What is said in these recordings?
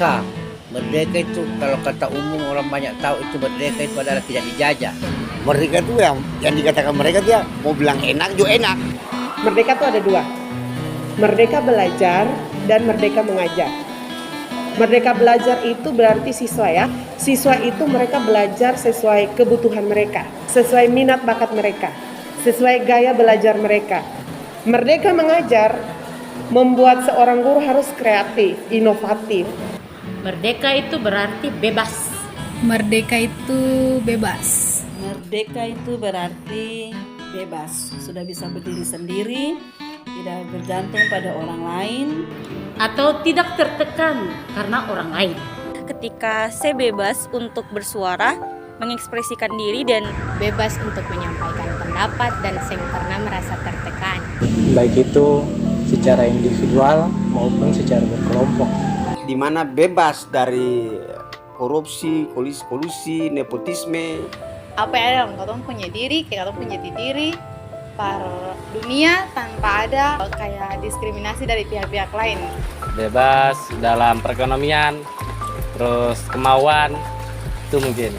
merdeka. Merdeka itu kalau kata umum orang banyak tahu itu merdeka itu adalah tidak dijajah. Merdeka itu yang dikatakan mereka dia mau bilang enak juga enak. Merdeka itu ada dua. Merdeka belajar dan merdeka mengajar. Merdeka belajar itu berarti siswa ya. Siswa itu mereka belajar sesuai kebutuhan mereka, sesuai minat bakat mereka, sesuai gaya belajar mereka. Merdeka mengajar membuat seorang guru harus kreatif, inovatif. Merdeka itu berarti bebas. Merdeka itu bebas. Merdeka itu berarti bebas, sudah bisa berdiri sendiri, tidak bergantung pada orang lain, Atau tidak tertekan karena orang lain. Ketika saya bebas untuk bersuara, mengekspresikan diri dan Bebas untuk menyampaikan pendapat dan saya pernah merasa tertekan. Baik itu secara individual maupun secara berkelompok. Di mana bebas dari korupsi, kolusi, nepotisme. Apa yang ada dalam katong punya diri, kayak katong punya diri per dunia tanpa ada kayak diskriminasi dari pihak-pihak lain. Bebas dalam perekonomian, terus kemauan, itu mungkin.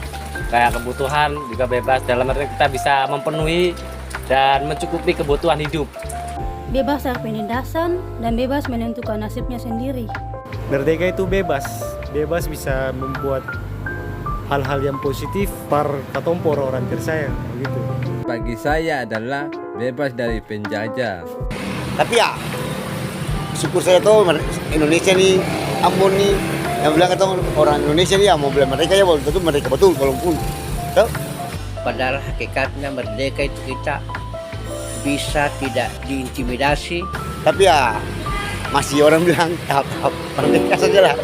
Kayak kebutuhan juga bebas, dalam arti kita bisa memenuhi dan mencukupi kebutuhan hidup. bebas dari penindasan dan bebas menentukan nasibnya sendiri. Merdeka itu bebas bisa membuat hal-hal yang positif par katompor orang tersayang begitu. Bagi saya adalah bebas dari penjajah. Tapi ya syukur saya tuh Indonesia nih, Ambon nih, yang bilang kata orang Indonesia nih ya mau bilang mereka ya betul itu mereka betul walaupun. Padahal hakikatnya merdeka itu kita bisa tidak diintimidasi. Tapi ya masih orang bilang tahap-tahap merdeka saja lah.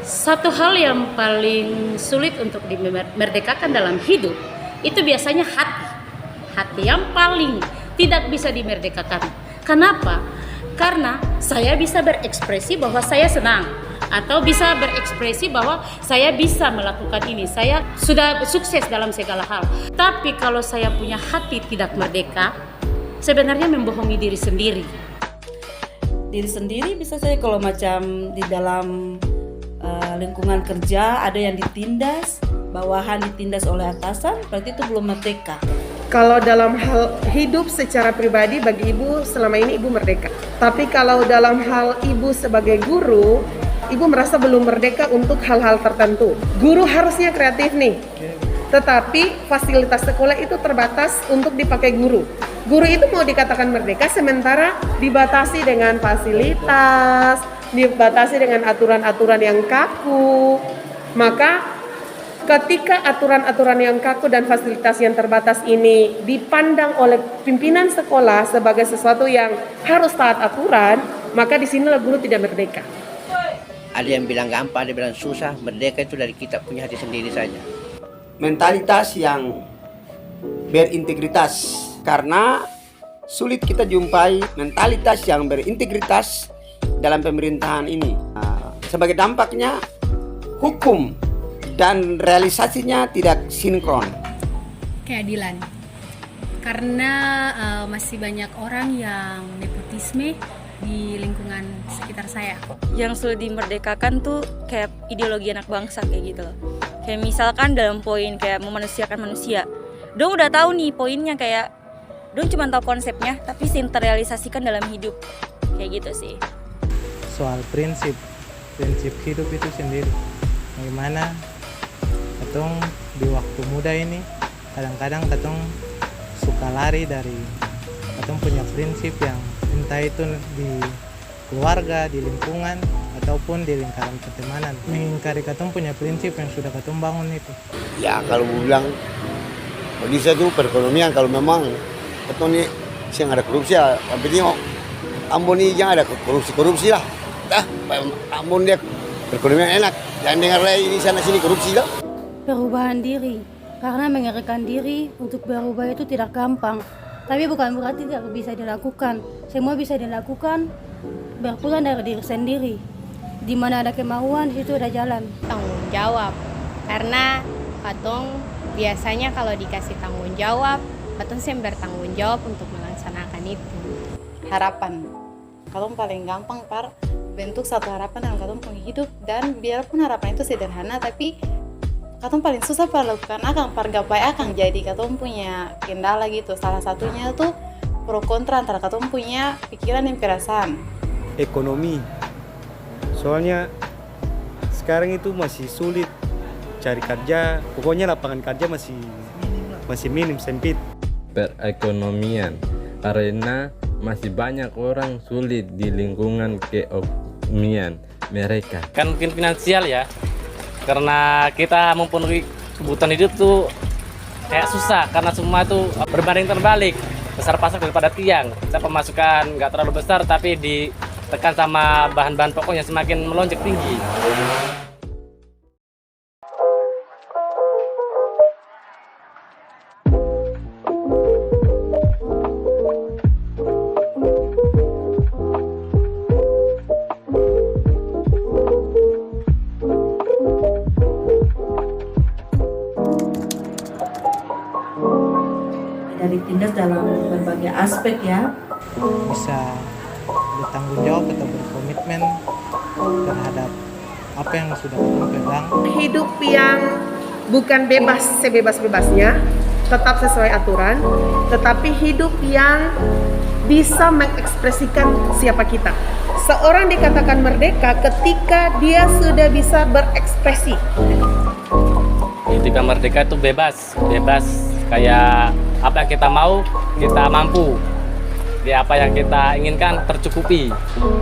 Satu hal yang paling sulit untuk dimerdekakan dalam hidup itu biasanya hati. Hati yang paling tidak bisa dimerdekakan. Kenapa? Karena saya bisa berekspresi bahwa saya senang, atau bisa berekspresi bahwa saya bisa melakukan ini, saya sudah sukses dalam segala hal. Tapi kalau saya punya hati tidak merdeka, sebenarnya membohongi diri sendiri. Diri sendiri bisa saya kalau macam di dalam lingkungan kerja ada yang ditindas, bawahan ditindas oleh atasan, berarti itu belum merdeka. Kalau dalam hal hidup secara pribadi bagi ibu selama ini ibu merdeka. Tapi kalau dalam hal ibu sebagai guru, ibu merasa belum merdeka untuk hal-hal tertentu. Guru harusnya kreatif nih. Tetapi fasilitas sekolah itu terbatas untuk dipakai guru. Guru itu mau dikatakan merdeka sementara dibatasi dengan fasilitas, dibatasi dengan aturan-aturan yang kaku. Maka ketika aturan-aturan yang kaku dan fasilitas yang terbatas ini dipandang oleh pimpinan sekolah sebagai sesuatu yang harus taat aturan, maka di sinilah guru tidak merdeka. Ada yang bilang gampang, ada yang bilang susah. Merdeka itu dari kita punya hati sendiri saja. Mentalitas yang berintegritas, karena sulit kita jumpai mentalitas yang berintegritas dalam pemerintahan ini. Sebagai dampaknya hukum dan realisasinya tidak sinkron. Keadilan. Karena masih banyak orang yang nepotisme di lingkungan sekitar saya. Yang sulit dimerdekakan tuh kayak ideologi anak bangsa kayak gitu loh. Kayak misalkan dalam poin kayak memanusiakan manusia. Dong udah tahu nih poinnya, kayak Dong cuma tahu konsepnya tapi terrealisasikan dalam hidup. Kayak gitu sih. Soal prinsip hidup itu sendiri. Bagaimana katong di waktu muda ini kadang-kadang katong suka lari dari katong punya prinsip yang entah itu di keluarga, di lingkungan ataupun di lingkaran pertemanan. Mengingkari katong punya prinsip yang sudah katong bangun itu. Ya kalau bilang bagi saya itu perekonomian, kalau memang katong ini yang ada korupsi ya, yang penting Ambon ini jangan ada korupsi lah. Ambon dia perekonomian enak, jangan dengar lagi ini sana sini korupsi lah. Perubahan diri. Karena mengerjakan diri untuk berubah itu tidak gampang. Tapi bukan berarti tidak bisa dilakukan. Semua bisa dilakukan berpulang dari diri sendiri. Di mana ada kemauan, di situ ada jalan. Tanggung jawab, karena katong biasanya kalau dikasih tanggung jawab, katong sih bertanggung jawab untuk melaksanakan itu. Harapan, katong paling gampang bentuk satu harapan dalam katong punya hidup, dan biarpun harapan itu sederhana, tapi katong paling susah lakukan akang, gapai akang. Jadi katong punya kendala gitu. Salah satunya tuh pro kontra antara katong punya pikiran dan perasaan. Ekonomi, soalnya sekarang itu masih sulit cari kerja, pokoknya lapangan kerja masih minim, sempit. Perekonomian, karena masih banyak orang sulit di lingkungan keekonomian mereka. Kan mungkin finansial ya, karena kita memenuhi kebutuhan hidup tuh kayak susah, karena semua itu berbanding terbalik. Besar pasar daripada tiang, kita pemasukan nggak terlalu besar, tapi ditekan sama bahan-bahan pokoknya semakin melonjak tinggi. Dari tindas dalam berbagai aspek ya. Bisa bertanggung jawab atau berkomitmen terhadap apa yang sudah kita pegang. Hidup yang bukan bebas sebebas-bebasnya, tetap sesuai aturan, tetapi hidup yang bisa mengekspresikan siapa kita. Seorang dikatakan merdeka ketika dia sudah bisa berekspresi. Ketika merdeka itu bebas kayak apa yang kita mau, kita mampu. Di apa yang kita inginkan tercukupi.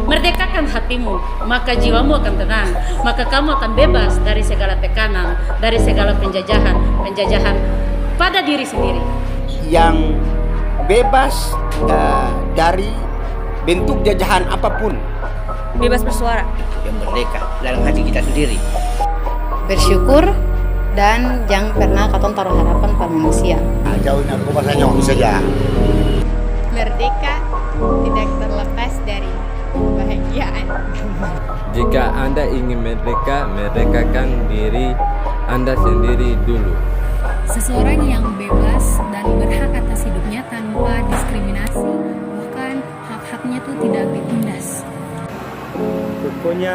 Merdekakan hatimu, maka jiwamu akan tenang, maka kamu akan bebas dari segala tekanan, dari segala penjajahan pada diri sendiri. Yang bebas dari bentuk jajahan apapun. Bebas bersuara. Yang merdeka dalam hati kita sendiri. Bersyukur dan jangan pernah katong taruh harapan pada manusia. Jauhin narkoba saja saja. Merdeka tidak terlepas dari kebahagiaan. Jika Anda ingin merdeka, merdekakan diri Anda sendiri dulu. Seseorang yang bebas dan berhak atas hidupnya tanpa diskriminasi, bahkan hak-haknya tuh tidak ditindas. Pokoknya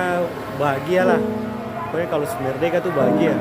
bahagialah, pokoknya kalau merdeka tuh bahagia.